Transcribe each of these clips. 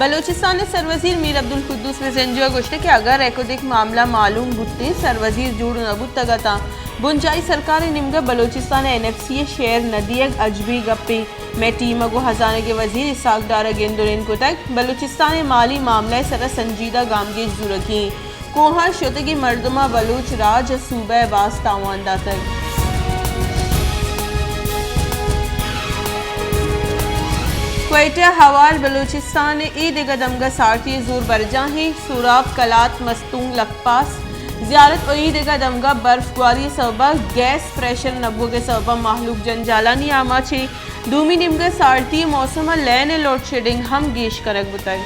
Balochistan सरवजीर Mir Abdul Quddus messenger गोश्त के अगर एकोदिक मामला मालूम बुत्ते सरवजीर जुड़ नबुत तगता बुंजाई सरकार निमगा बलूचिस्तान NFC शेर नदियक अजबी गप्पी में टीम को हजाने के वजीर इसाक डारा गेंदुरिन को तक बलूचिस्तान माली मामला सरा संजीदा गामगेज जुरकी कोहा शोतगी मर्दमा बलूच राज सूबे वास तावानदा तक क्वेटा हवाल बलूचिस्तान ईद गदमगा सारती जोर बरजाही सूराब कलात मस्तूंग लकपास ज़ियारत और ईद गदमगा बर्फबारी सबा गैस प्रेशर नब्बो के सबा माहलूक जंजालानी आमा छे दूमी निमगा सारती मौसम लैन लोड शेडिंग हम गेश करक बताई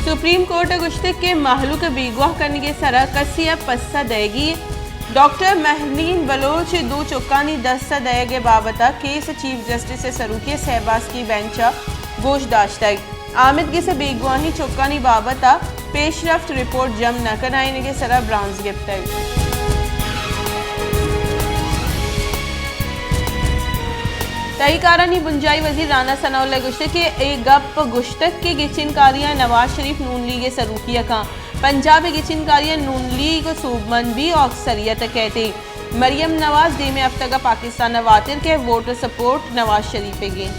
सुप्रीम कोर्ट गुश्ते के माहलूक बेगवाह करने के सरा कसिया पस्सा देगी डॉक्टर महलीन बलोच दो चुक्कानी दस्ता दयगे बाबता केस चीफ जस्टिस से सरूकी सहबाज की बेंचा गोशदाश्त आमिद से बेगवाही चुक्कानी बाबता पेशरफ्त रिपोर्ट जम न कराने के सरा ब्रांस गिफ्ट तहीकारानी बुंजाई वजीर राना सनाउल्लाह गुश्ते के एक गप गुश्तक के गिचिनकारियां नवाज शरीफ नून लीग सरूकिया का पंजाब गिचिनकारियां नून लीग सूबमंद भी अक्सरियत कहते मरियम नवाज दे में अब तक पाकिस्तान वातिर के वोटर सपोर्ट नवाज शरीफ गे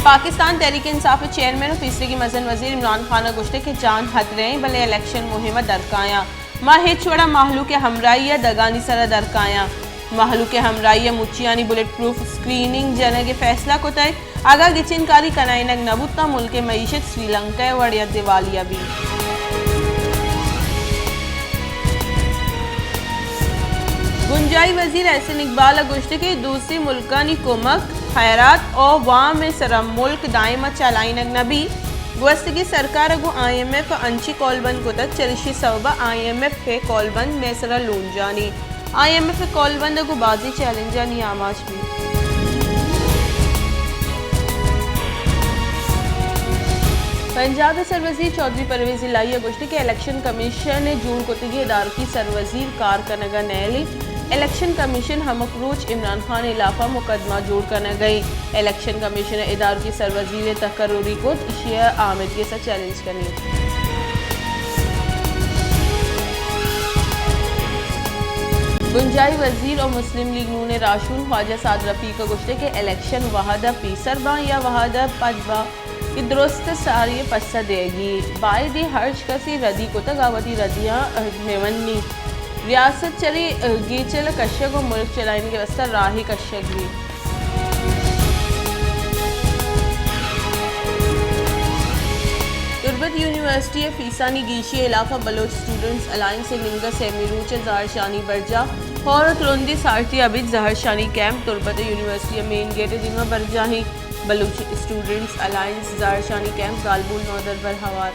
पाकिस्तान तहरीक इंसाफ चेयरमैन और तीसरे की मजन वजीर इमरान खान गुश्ते के जान हथ रहे भले इलेक्शन मुहिम दरकाया माहे छोड़ा माहलू के हमराइया दगानी सरा दरकाया माहलू के हमराइया मुचियानी बुलेट प्रूफ स्क्रीनिंग जन के फैसला को तय आगा गिचिनकारी कनाइनक नबुत्ता मुल्क मईशत श्रीलंका वड़िया दिवालिया भी गुंजाई वजीर एहसन इकबाल गोश्त के दूसरी मुल्कानी कोमक खैरात और वाम में सरा मुल्क दायमा चलाइनक नबी गोस्त की सरकार को IMF अंशी कॉलबंद को तक चरिशी सबा IMF के कॉलबंद में सरा लून जानी IMF कॉलबंद को बाजी चैलेंजानी आमाज भी पंजाब सरवजीर चौधरी परवेज इलाही गोश्त के इलेक्शन कमीशन ने जून को तिगी इदार की सरवजीर कार कनगा नैली इलेक्शन कमीशन हम अप्रोच इमरान खान इलाफा मुकदमा जोड़ करने गई इलेक्शन कमीशन इदार की सरवजीर तकर्री को इशिया आमिद के साथ चैलेंज करनी गुंजाई वजीर और मुस्लिम लीग नून राशून ख्वाजा साद रफीक गोश्ते के इलेक्शन वहादा पीसरबा या वहादा पदबा कि दुरुस्त सारी पस्सा देगी बायदी हर्ज कसी रदी को तगावती रदियाँ मेवनी रियासत चली गीचल कश्यक और मुल्क चलाने के वास्ते राही कश्यक भी Turbat university फीसानी गीशी इलाफा Bloch students alliance से निंगा सेमीरूच जहर शानी बरजा और तुरंदी सारती अबिद जहर शानी camp Turbat university main gate दिमा बरजाही बलूच स्टूडेंट्स अलायंस जहर शानी कैंप गालबुल नौदर बरहवार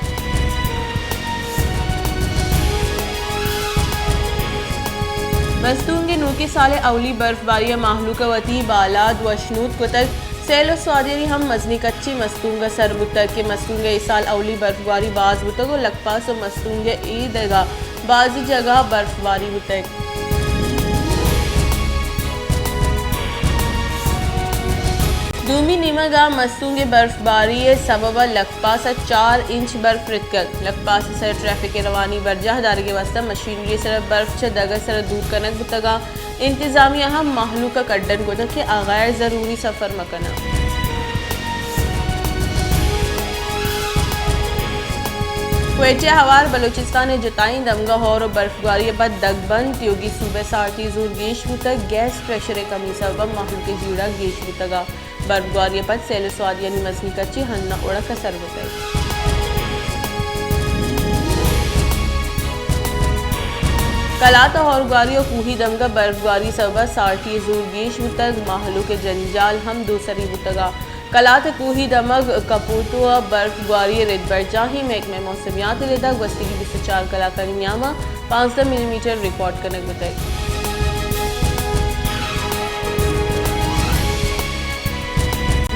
मस्तून के नूके साले अवली बर्फबारी माहलूक वती बालाद वशनूद को तक सैल स्वादेरी हम मजनी कच्ची मस्तूंगा सर बुतक के मस्तूंगे इस साल अवली बर्फबारी बाज बुतक और लकपास और मस्तूंगे ईदगा बाजी जगह बर्फबारी बुतक दूमी निमगा मस्तूंगे बर्फबारी सबबा लकपास 4 इंच बर्फ रितकल लकपास सर ट्रैफिक के रवानी बरजाहदारी के वास्ता मशीनरी सर बर्फ च दगा सर दूर कनक बुतगा इंतजामिया हम माहलू का कड्डन को तक के गैर ज़रूरी सफ़र मकना क्वेटा हवार बलूचिस्तान जताई दमगा और बर्फबारी बाद दगबंद योगी सूबे सारती जोर गेश बुतक गैस प्रेशर कमी सबब माहलू के जीड़ा गेश बुतगा बर्फबारी पर सैल स्वाद यानी मजनी कच्ची हन्ना उड़ा का सर बताई कलाता और गारियों कूही दमगा बर्फबारी सबा सारती जोर गेश बुतक माहलू के जंजाल हम दूसरी बुतगा कलात कूही दमग कपूतुआ बर्फबारी रिद बरजाही महकमे मौसमियात रिदा वस्ती की 24 कलाकारी न्यामा 5 मिलीमीटर रिकॉर्ड करने बताई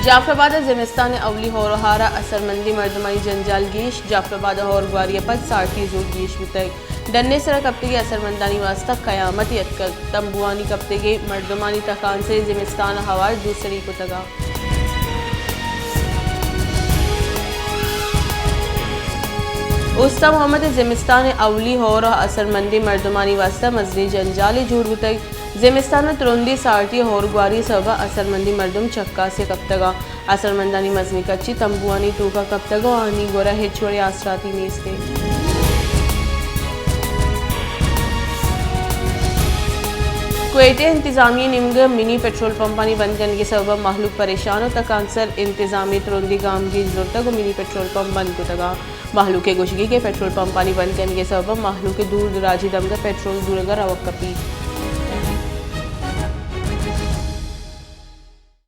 जाफराबाद ज़िमिस्तान अवली होरहारा असरमंदी मर्दमाई जंजाल गेश जाफराबाद और ग्वारिया पद सारती जोर गेश बुतक डन्ने सड़क कप्ते असरमंदानी वास्ता कयामत यत्कर तंबुआनी कप्ते के मर्दमानी तकान से जिमिस्तान हवा दूसरी को तगा उस्ता मोहम्मद जिमिस्तान अवली होर असरमंदी मर्दमानी वास्ता मजदी जंजाली जूड़ बुतक जिमिस्तान तुरंदी सारती होर ग्वारी सबा असरमंदी मर्दम चक्का से कप्तगा असरमंदानी मजनी कच्ची तंबुआनी टूका कप्तगा आनी गोरा हिचोड़े आसराती नीस्ते क्वेटे इंतजामिया निम्ग मिनी पेट्रोल पंपानी बंद करने के सबब महलूक परेशान तक आंसर इंतजामी तुरंदी गाम की जरूरत को मिनी पेट्रोल पंप बंद को तगा महलूक के गुशगी के पेट्रोल पंपानी बंद करने के सबब महलूक दूर दराजी दमगा पेट्रोल दूरगा रवक कपी